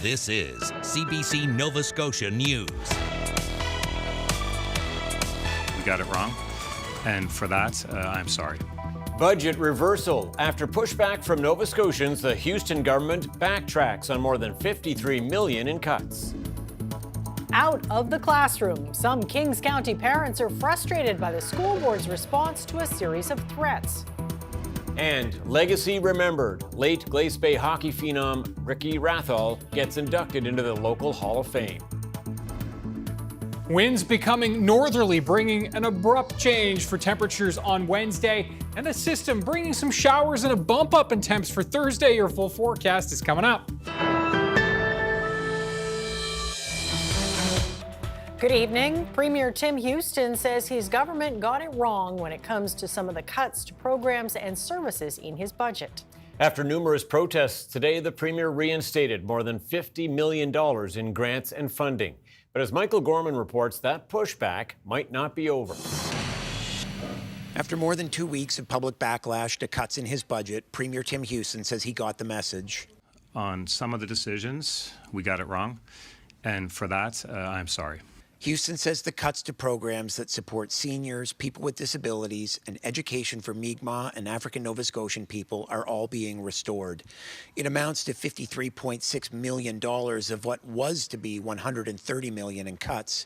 This is CBC Nova Scotia News. We got it wrong, and for that, I'm sorry. Budget reversal. After pushback from Nova Scotians, the Houston government backtracks on more than $53 million in cuts. Out of the classroom, some Kings County parents are frustrated by the school board's response to a series of threats. And legacy remembered. Late Glace Bay hockey phenom Ricky Rathall gets inducted into the local Hall of Fame. Winds becoming northerly, bringing an abrupt change for temperatures on Wednesday, and a system bringing some showers and a bump up in temps for Thursday. Your full forecast is coming up. Good evening. Premier Tim Houston says his government got it wrong when it comes to some of the cuts to programs and services in his budget. After numerous protests today, the Premier reinstated more than $50 million in grants and funding. But as Michael Gorman reports, that pushback might not be over. After more than 2 weeks of public backlash to cuts in his budget, Premier Tim Houston says he got the message. On some of the decisions, we got it wrong, and for that, I'm sorry. Houston says the cuts to programs that support seniors, people with disabilities, and education for Mi'kmaq and African Nova Scotian people are all being restored. It amounts to $53.6 million of what was to be $130 million in cuts.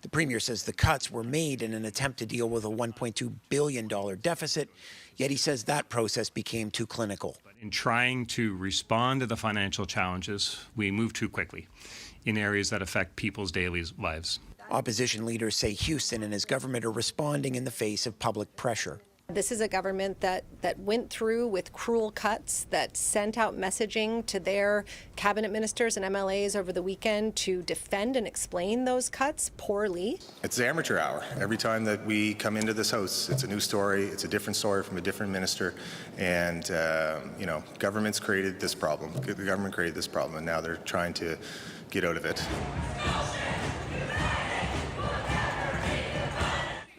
The Premier says the cuts were made in an attempt to deal with a $1.2 billion deficit, yet he says that process became too clinical. In trying to respond to the financial challenges, we moved too quickly in areas that affect people's daily lives. Opposition leaders say Houston and his government are responding in the face of public pressure. This is a government that went through with cruel cuts, that sent out messaging to their cabinet ministers and MLAs over the weekend to defend and explain those cuts poorly. It's the amateur hour. Every time that we come into this house, it's a new story. It's a different story from a different minister. And, government's created this problem. The government created this problem, and now they're trying to get out of it.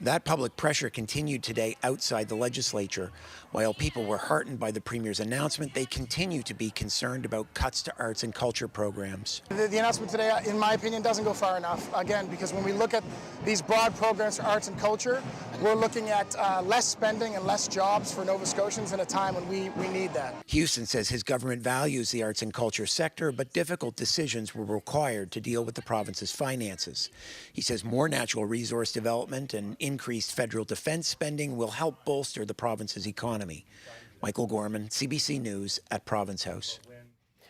That public pressure continued today outside the legislature. While people were heartened by the Premier's announcement, they continue to be concerned about cuts to arts and culture programs. The announcement today, in my opinion, doesn't go far enough. Again, because when we look at these broad programs for arts and culture, we're looking at less spending and less jobs for Nova Scotians in a time when we need that. Houston says his government values the arts and culture sector, but difficult decisions were required to deal with the province's finances. He says more natural resource development and increased federal defense spending will help bolster the province's economy. Michael Gorman, CBC News at Province House.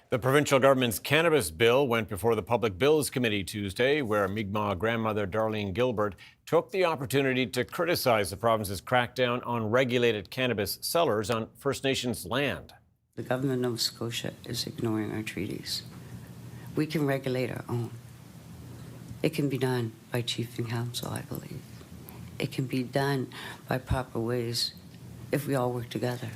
The provincial government's cannabis bill went before the Public Bills Committee Tuesday, where Mi'kmaq grandmother Darlene Gilbert took the opportunity to criticize the province's crackdown on regulated cannabis sellers on First Nations land. The government of Nova Scotia is ignoring our treaties. We can regulate our own. It can be done by chief and council, I believe. It can be done by proper ways if we all work together.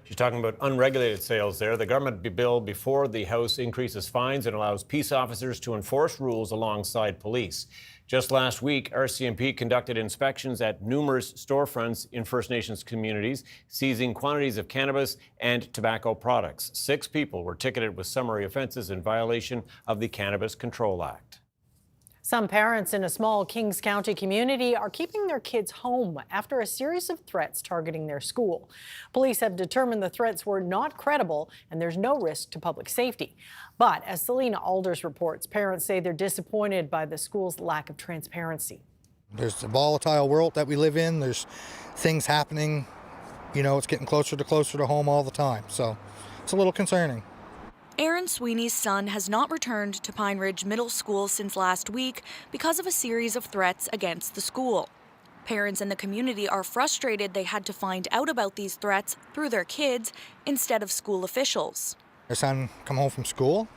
She's talking about unregulated sales there. The government bill before the House increases fines and allows peace officers to enforce rules alongside police. Just last week, RCMP conducted inspections at numerous storefronts in First Nations communities, seizing quantities of cannabis and tobacco products. 6 people were ticketed with summary offenses in violation of the Cannabis Control Act. Some parents in a small Kings County community are keeping their kids home after a series of threats targeting their school. Police have determined the threats were not credible and there's no risk to public safety. But as Selena Alders reports, parents say they're disappointed by the school's lack of transparency. There's a volatile world that we live in. There's things happening. It's getting closer to home all the time. So it's a little concerning. Aaron Sweeney's son has not returned to Pine Ridge Middle School since last week because of a series of threats against the school. Parents in the community are frustrated they had to find out about these threats through their kids instead of school officials. Our son come home from school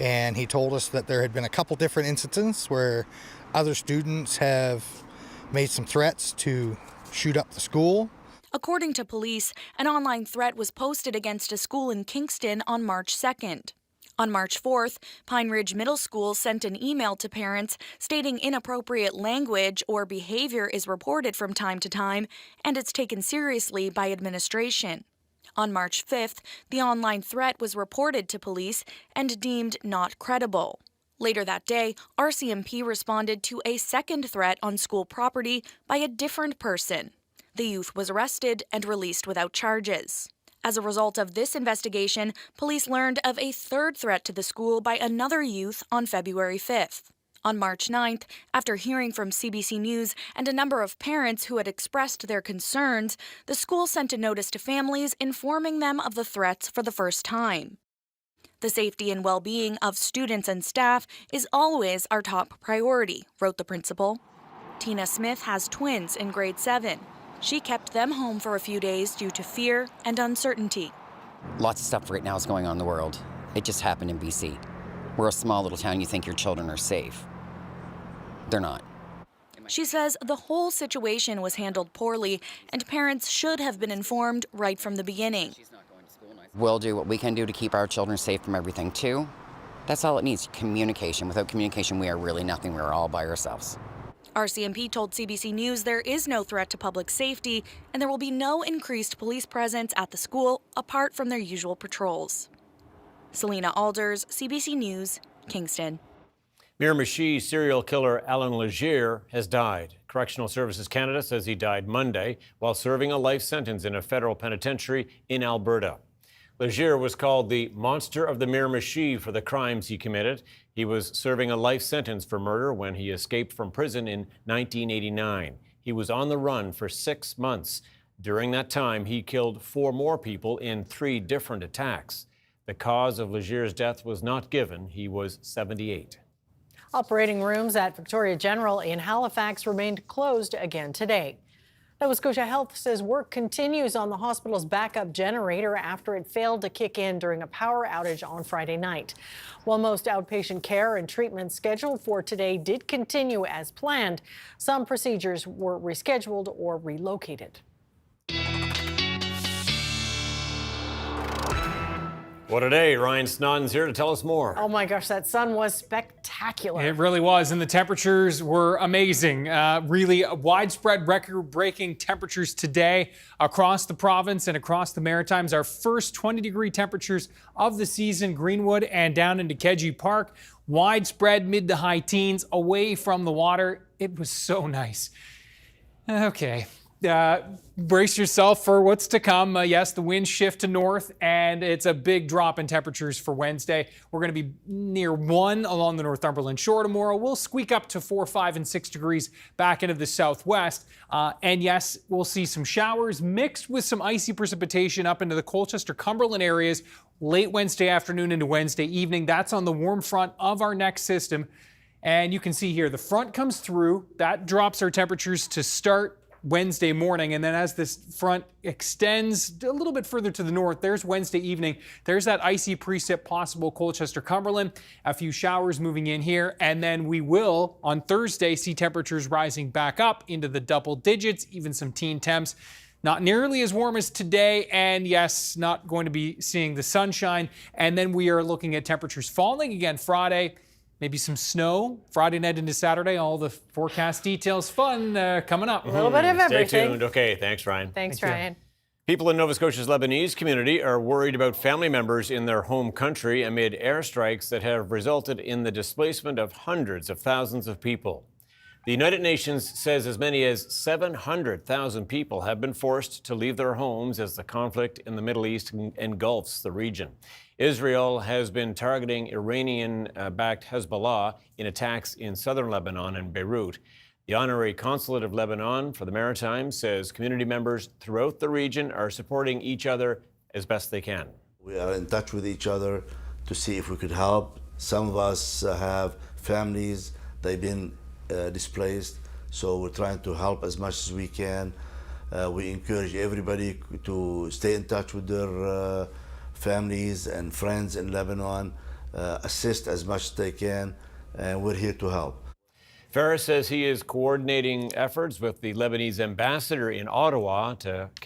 and he told us that there had been a couple different incidents where other students have made some threats to shoot up the school. According to police, an online threat was posted against a school in Kingston on March 2nd. On March 4th, Pine Ridge Middle School sent an email to parents stating inappropriate language or behavior is reported from time to time, and it's taken seriously by administration. On March 5th, the online threat was reported to police and deemed not credible. Later that day, RCMP responded to a second threat on school property by a different person. The youth was arrested and released without charges. As a result of this investigation, police learned of a third threat to the school by another youth on February 5th. On March 9th, after hearing from CBC News and a number of parents who had expressed their concerns, the school sent a notice to families informing them of the threats for the first time. The safety and well-being of students and staff is always our top priority, wrote the principal. Tina Smith has twins in grade 7. She kept them home for a few days due to fear and uncertainty. Lots of stuff right now is going on in the world. It just happened in BC. We're a small little town, you think your children are safe. They're not. She says the whole situation was handled poorly and parents should have been informed right from the beginning. We'll do what we can do to keep our children safe from everything too. That's all it needs, communication. Without communication, we are really nothing. We're all by ourselves. RCMP told CBC News there is no threat to public safety and there will be no increased police presence at the school apart from their usual patrols. Selena Alders, CBC News, Kingston. Miramichi serial killer Alan Leger has died. Correctional Services Canada says he died Monday while serving a life sentence in a federal penitentiary in Alberta. Leger was called the Monster of the Miramichi for the crimes he committed. He was serving a life sentence for murder when he escaped from prison in 1989. He was on the run for 6 months. During that time, he killed 4 more people in 3 different attacks. The cause of Leger's death was not given. He was 78. Operating rooms at Victoria General in Halifax remained closed again today. Nova Scotia Health says work continues on the hospital's backup generator after it failed to kick in during a power outage on Friday night. While most outpatient care and treatment scheduled for today did continue as planned, some procedures were rescheduled or relocated. What a day. Ryan Snoddon's here to tell us more. Oh my gosh, that sun was spectacular. It really was, and the temperatures were amazing. Really widespread record-breaking temperatures today across the province and across the Maritimes. Our first 20-degree temperatures of the season, Greenwood and down into Kedzie Park. Widespread mid to high teens away from the water. It was so nice. Okay. Brace yourself for what's to come. Yes, the winds shift to north, and it's a big drop in temperatures for Wednesday. We're going to be near 1 along the Northumberland shore tomorrow. We'll squeak up to 4, 5, and 6 degrees back into the southwest. And yes, we'll see some showers mixed with some icy precipitation up into the Colchester-Cumberland areas late Wednesday afternoon into Wednesday evening. That's on the warm front of our next system. And you can see here, the front comes through. That drops our temperatures to start Wednesday morning, and then as this front extends a little bit further to the north, there's Wednesday evening. There's that icy precip possible Colchester-Cumberland, a few showers moving in here, and then we will on Thursday see temperatures rising back up into the double digits, even some teen temps. Not nearly as warm as today, and yes, not going to be seeing the sunshine. And then we are looking at temperatures falling again Friday. Maybe some snow Friday night into Saturday. All the forecast details fun coming up. A little bit of everything. Stay tuned. Okay, thanks, Ryan. Thanks, Ryan. People in Nova Scotia's Lebanese community are worried about family members in their home country amid airstrikes that have resulted in the displacement of hundreds of thousands of people. The United Nations says as many as 700,000 people have been forced to leave their homes as the conflict in the Middle East engulfs the region. Israel has been targeting Iranian-backed Hezbollah in attacks in southern Lebanon and Beirut. The Honorary Consulate of Lebanon for the Maritimes says community members throughout the region are supporting each other as best they can. We are in touch with each other to see if we could help. Some of us have families, they've been displaced, so we're trying to help as much as we can. We encourage everybody to stay in touch with their families and friends in Lebanon, assist as much as they can, and we're here to help. Ferris says he is coordinating efforts with the Lebanese ambassador in Ottawa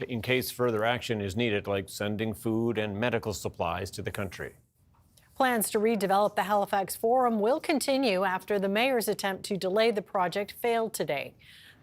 in case further action is needed, like sending food and medical supplies to the country. Plans to redevelop the Halifax Forum will continue after the mayor's attempt to delay the project failed today.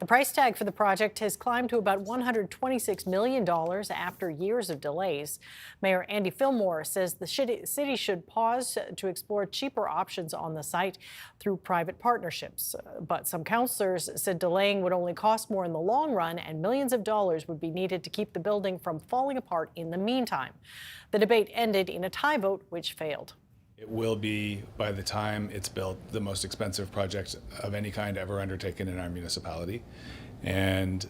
The price tag for the project has climbed to about $126 million after years of delays. Mayor Andy Fillmore says the city should pause to explore cheaper options on the site through private partnerships. But some councillors said delaying would only cost more in the long run, and millions of dollars would be needed to keep the building from falling apart in the meantime. The debate ended in a tie vote, which failed. It will be, by the time it's built, the most expensive project of any kind ever undertaken in our municipality. And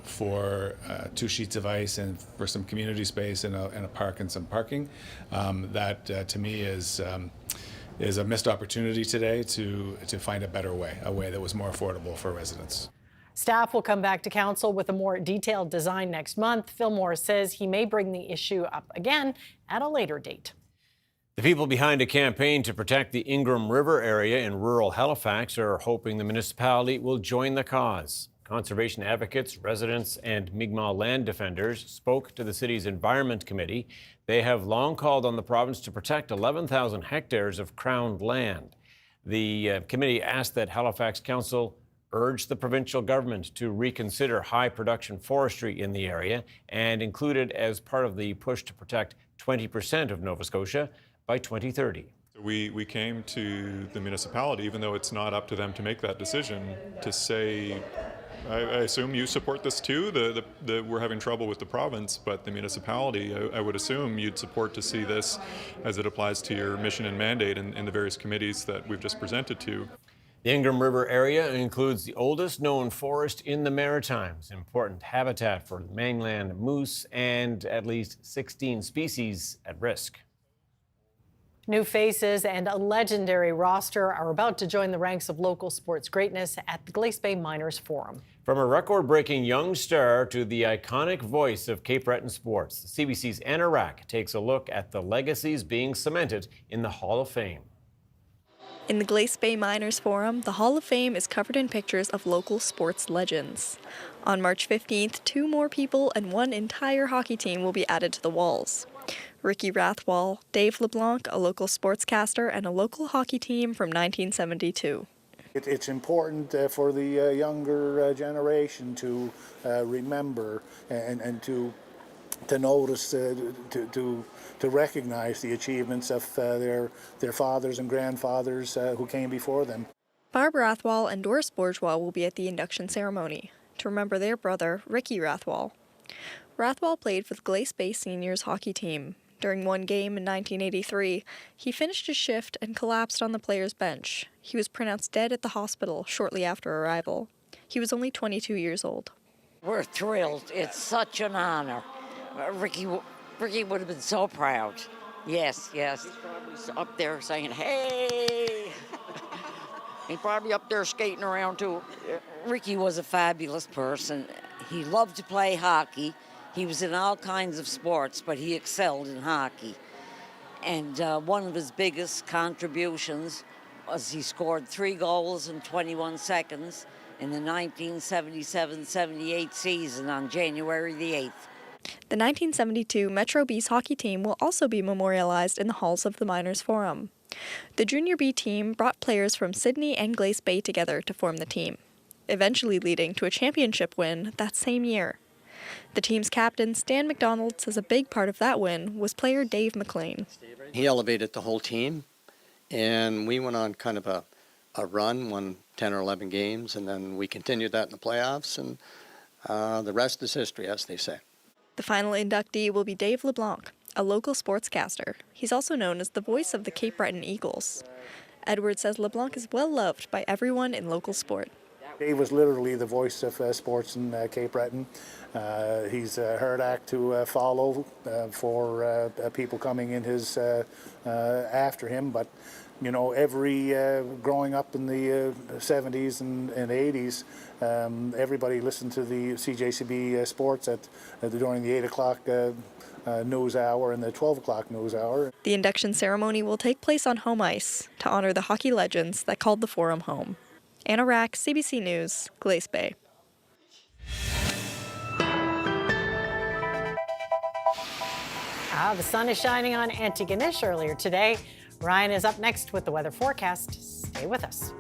for 2 sheets of ice and for some community space and a park and some parking, that to me is a missed opportunity today to find a better way, a way that was more affordable for residents. Staff will come back to council with a more detailed design next month. Fillmore says he may bring the issue up again at a later date. The people behind a campaign to protect the Ingram River area in rural Halifax are hoping the municipality will join the cause. Conservation advocates, residents, and Mi'kmaq land defenders spoke to the city's Environment Committee. They have long called on the province to protect 11,000 hectares of crowned land. The committee asked that Halifax Council urge the provincial government to reconsider high production forestry in the area and include it as part of the push to protect 20% of Nova Scotia by 2030. We came to the municipality, even though it's not up to them to make that decision, to say, I assume you support this too, we're having trouble with the province, but the municipality, I would assume you'd support to see this as it applies to your mission and mandate in the various committees that we've just presented to. The Ingram River area includes the oldest known forest in the Maritimes, important habitat for mainland moose, and at least 16 species at risk. New faces and a legendary roster are about to join the ranks of local sports greatness at the Glace Bay Miners Forum. From a record-breaking young star to the iconic voice of Cape Breton sports, CBC's Anna Rack takes a look at the legacies being cemented in the Hall of Fame. In the Glace Bay Miners Forum, the Hall of Fame is covered in pictures of local sports legends. On March 15th, 2 more people and 1 entire hockey team will be added to the walls. Ricky Rathwall, Dave LeBlanc, a local sportscaster, and a local hockey team from 1972. It's important for the younger generation to remember and to notice, to recognize the achievements of their fathers and grandfathers who came before them. Barb Rathwall and Doris Bourgeois will be at the induction ceremony to remember their brother, Ricky Rathwall. Rathwall played for the Glace Bay Seniors hockey team. During one game in 1983, he finished his shift and collapsed on the player's bench. He was pronounced dead at the hospital shortly after arrival. He was only 22 years old. We're thrilled. It's such an honor. Ricky would have been so proud. Yes. He's probably up there saying, hey! He's probably up there skating around too. Ricky was a fabulous person. He loved to play hockey. He was in all kinds of sports, but he excelled in hockey. And one of his biggest contributions was he scored 3 goals in 21 seconds in the 1977-78 season on January the 8th. The 1972 Metro B's hockey team will also be memorialized in the halls of the Miners Forum. The Junior B team brought players from Sydney and Glace Bay together to form the team, eventually leading to a championship win that same year. The team's captain, Stan McDonald, says a big part of that win was player Dave McLean. He elevated the whole team, and we went on kind of a run, won 10 or 11 games, and then we continued that in the playoffs, and the rest is history, as they say. The final inductee will be Dave LeBlanc, a local sportscaster. He's also known as the voice of the Cape Breton Eagles. Edward says LeBlanc is well loved by everyone in local sport. Dave was literally the voice of sports in Cape Breton. He's a hard act to follow for people coming in his after him, but you know, growing up in the 70s and 80s, everybody listened to the CJCB sports during the 8 o'clock news hour and the 12 o'clock news hour. The induction ceremony will take place on home ice to honor the hockey legends that called the Forum home. Anna Rack, CBC News, Glace Bay. The sun is shining on Antigonish earlier today. Ryan is up next with the weather forecast. Stay with us.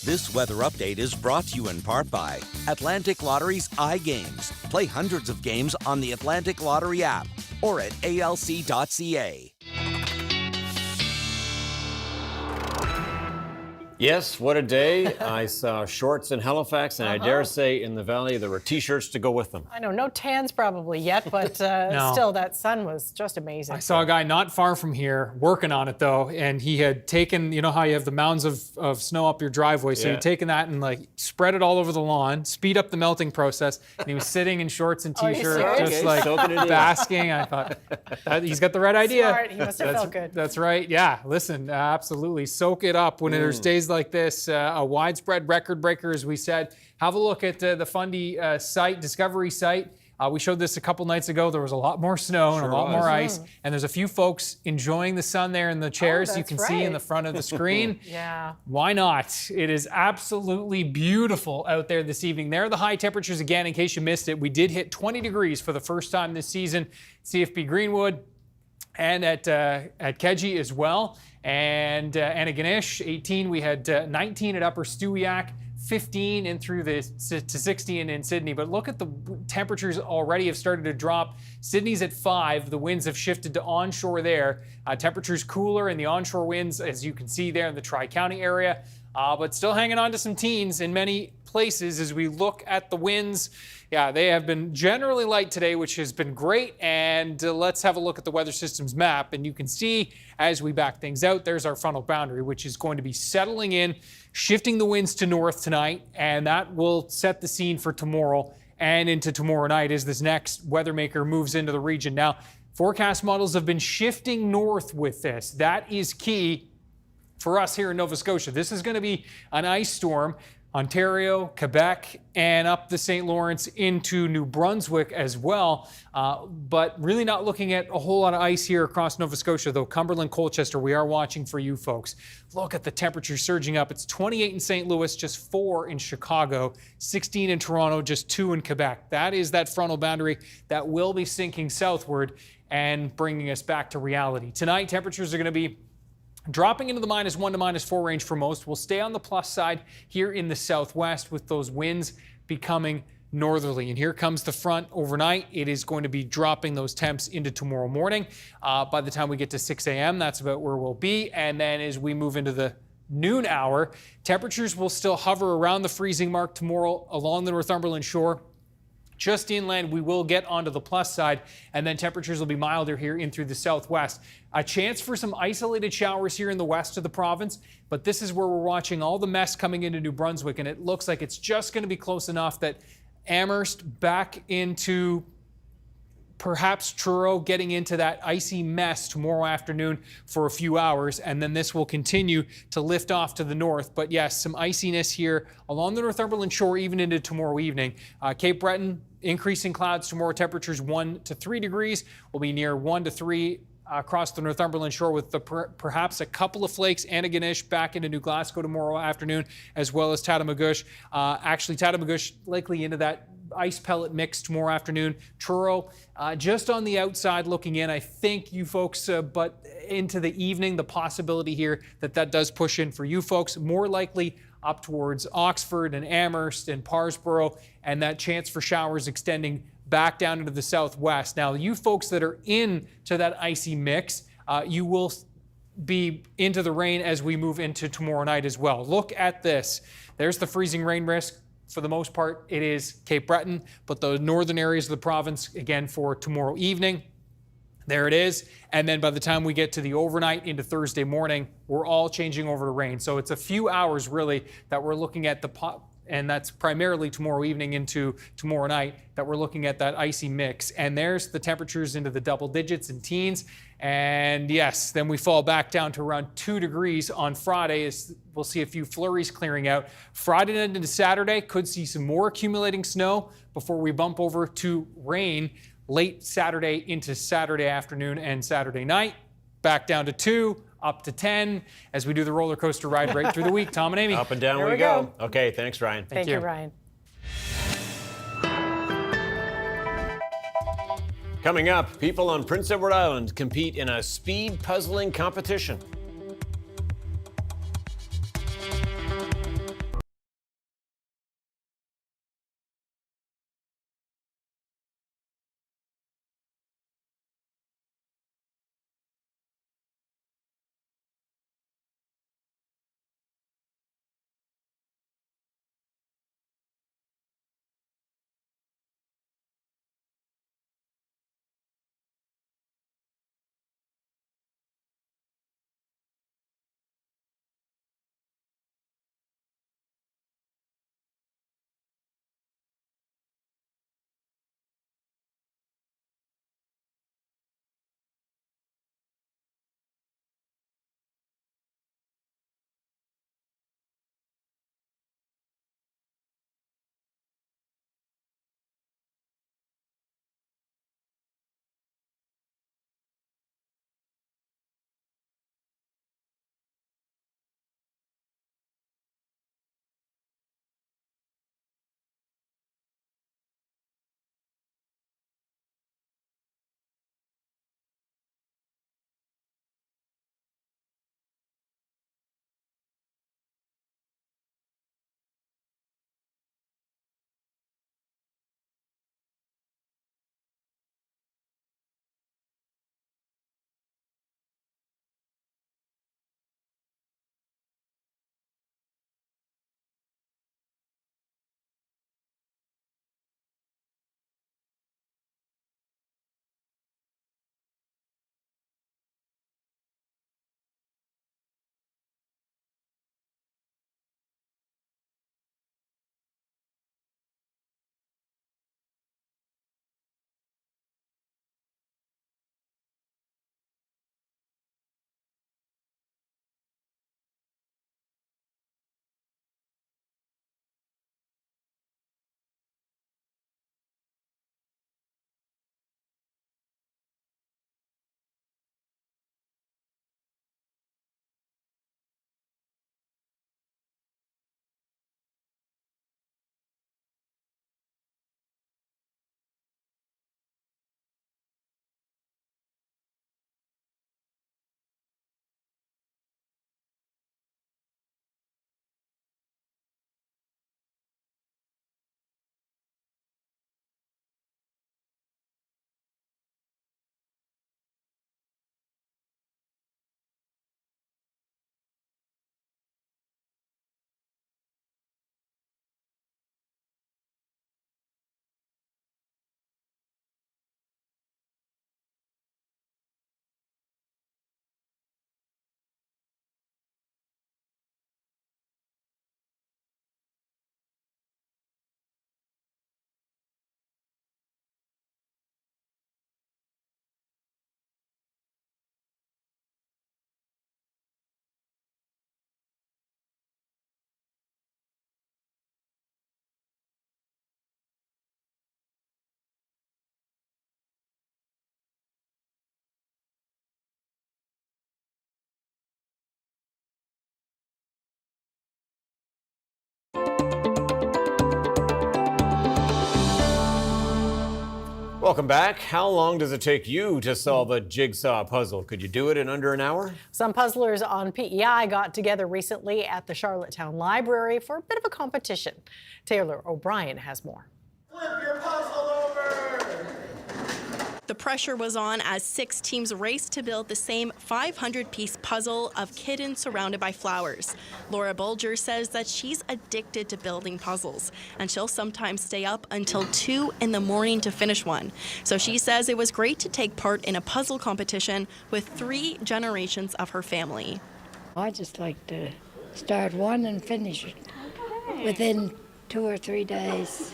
This weather update is brought to you in part by Atlantic Lottery's iGames. Play hundreds of games on the Atlantic Lottery app or at alc.ca. Yes, what a day. I saw shorts in Halifax, and I dare say in the Valley there were T-shirts to go with them. I know, no tans probably yet, but still, that sun was just amazing. I saw a guy not far from here working on it, though, and he had taken, you know how you have the mounds of snow up your driveway, so he'd taken that and like spread it all over the lawn, speed up the melting process, and he was sitting in shorts and T-shirts, just like basking. I thought, he's got the right idea. Smart. He must have felt good. That's right. Yeah, listen, absolutely. Soak it up when there's days like this. A widespread record breaker, as we said. Have a look at the Fundy site, Discovery site. We showed this a couple nights ago. There was a lot more snow and a lot more ice. And there's a few folks enjoying the sun there in the chairs. You can see in the front of the screen. Yeah. Why not? It is absolutely beautiful out there this evening. There are the high temperatures again, in case you missed it. We did hit 20 degrees for the first time this season. CFB Greenwood and at Keji as well. And Antigonish, 18. We had 19 at Upper Stewiacke, 15 in through to 16 in Sydney. But look at the temperatures already have started to drop. Sydney's at 5. The winds have shifted to onshore there. Temperatures cooler in the onshore winds, as you can see there in the Tri-County area. But still hanging on to some teens in many places as we look at the winds. Yeah, they have been generally light today, which has been great. And let's have a look at the weather systems map. And you can see as we back things out, there's our frontal boundary, which is going to be settling in, shifting the winds to north tonight. And that will set the scene for tomorrow and into tomorrow night as this next weather maker moves into the region. Now, forecast models have been shifting north with this. That is key for us here in Nova Scotia. This is going to be an ice storm. Ontario, Quebec, and up the St. Lawrence into New Brunswick as well. But really not looking at a whole lot of ice here across Nova Scotia, though. Cumberland, Colchester, we are watching for you folks. Look at the temperature surging up. It's 28 in St. Louis, just 4 in Chicago, 16 in Toronto, just 2 in Quebec. That is that frontal boundary that will be sinking southward and bringing us back to reality. Tonight, temperatures are going to be dropping into the -1 to -4 range for most. We'll stay on the plus side here in the southwest with those winds becoming northerly. And here comes the front overnight. It is going to be dropping those temps into tomorrow morning. By the time we get to 6 a.m., that's about where we'll be. And then as we move into the noon hour, temperatures will still hover around the freezing mark tomorrow along the Northumberland shore. Just inland, we will get onto the plus side, and then temperatures will be milder here in through the southwest. A chance for some isolated showers here in the west of the province, but this is where we're watching all the mess coming into New Brunswick, and it looks like it's just going to be close enough that Amherst back into perhaps Truro, getting into that icy mess tomorrow afternoon for a few hours, and then this will continue to lift off to the north. But yes, some iciness here along the Northumberland shore even into tomorrow evening. Cape Breton, increasing clouds tomorrow, temperatures 1 to 3 degrees. Will be near 1 to 3 across the Northumberland shore with perhaps a couple of flakes. Antigonish back into New Glasgow tomorrow afternoon, as well as Tatamagouche. Actually, Tatamagouche likely into that ice pellet mix tomorrow afternoon. Truro, just on the outside looking in, I think you folks, but into the evening, the possibility here that does push in for you folks. More likely up towards Oxford and Amherst and Parsboro, and that chance for showers extending back down into the southwest. Now, you folks that are into that icy mix, you will be into the rain as we move into tomorrow night as well. Look at this. There's the freezing rain risk. For the most part, it is Cape Breton, but the northern areas of the province, again, for tomorrow evening. There it is. And then by the time we get to the overnight into Thursday morning, we're all changing over to rain. So it's a few hours, really, that we're looking at and that's primarily tomorrow evening into tomorrow night, that we're looking at that icy mix. And there's the temperatures into the double digits and teens. And yes, then we fall back down to around 2 degrees on Friday as we'll see a few flurries clearing out. Friday night into Saturday, could see some more accumulating snow before we bump over to rain late Saturday into Saturday afternoon and Saturday night. Back down to 2, up to 10 as we do the roller coaster ride right through the week. Tom and Amy. Up and down we go. Okay, thanks, Ryan. Thank you, Ryan. Coming up, people on Prince Edward Island compete in a speed puzzling competition. Welcome back. How long does it take you to solve a jigsaw puzzle? Could you do it in under an hour? Some puzzlers on PEI got together recently at the Charlottetown Library for a bit of a competition. Taylor O'Brien has more. Flip your puzzle over! The pressure was on as 6 teams raced to build the same 500-piece puzzle of kittens surrounded by flowers. Laura Bulger says that she's addicted to building puzzles, and she'll sometimes stay up until 2 in the morning to finish one. So she says it was great to take part in a puzzle competition with 3 generations of her family. I just like to start one and finish it within 2 or 3 days.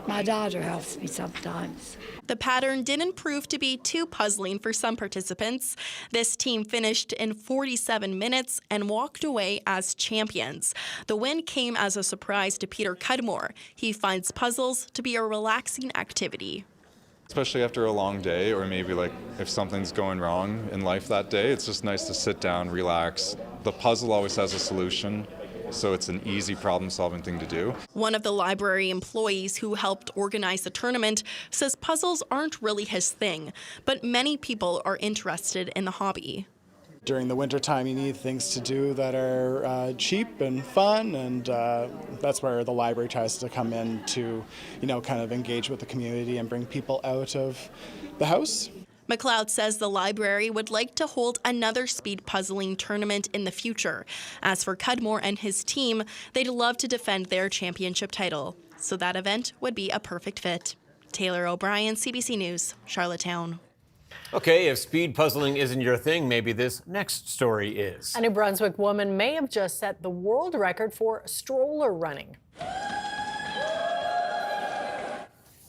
My daughter helps me sometimes. The pattern didn't prove to be too puzzling for some participants. This team finished in 47 minutes and walked away as champions. The win came as a surprise to Peter Cudmore. He finds puzzles to be a relaxing activity. Especially after a long day, or maybe like if something's going wrong in life that day, it's just nice to sit down, relax. The puzzle always has a solution, so it's an easy problem-solving thing to do. One of the library employees who helped organize the tournament says puzzles aren't really his thing, but many people are interested in the hobby. During the wintertime, you need things to do that are cheap and fun, and that's where the library tries to come in to, kind of engage with the community and bring people out of the house. McLeod says the library would like to hold another speed puzzling tournament in the future. As for Cudmore and his team, they'd love to defend their championship title, so that event would be a perfect fit. Taylor O'Brien, CBC News, Charlottetown. Okay, if speed puzzling isn't your thing, maybe this next story is. A New Brunswick woman may have just set the world record for stroller running.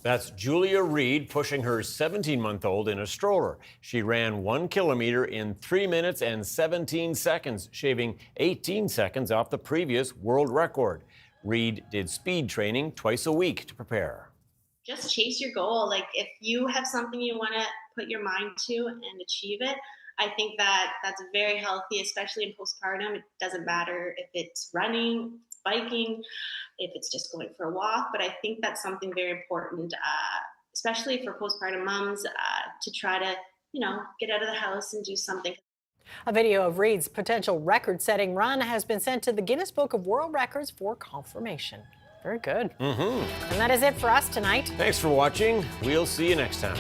That's Julia Reed pushing her 17-month-old in a stroller. She ran 1 kilometer in 3 minutes and 17 seconds, shaving 18 seconds off the previous world record. Reed did speed training twice a week to prepare. Just chase your goal. Like if you have something you want to put your mind to and achieve it, I think that that's very healthy, especially in postpartum. It doesn't matter if it's running, biking, if it's just going for a walk, but I think that's something very important, especially for postpartum moms, to try to, get out of the house and do something. A video of Reed's potential record-setting run has been sent to the Guinness Book of World Records for confirmation. Very good. And that is it for us tonight. Thanks for watching. We'll see you next time.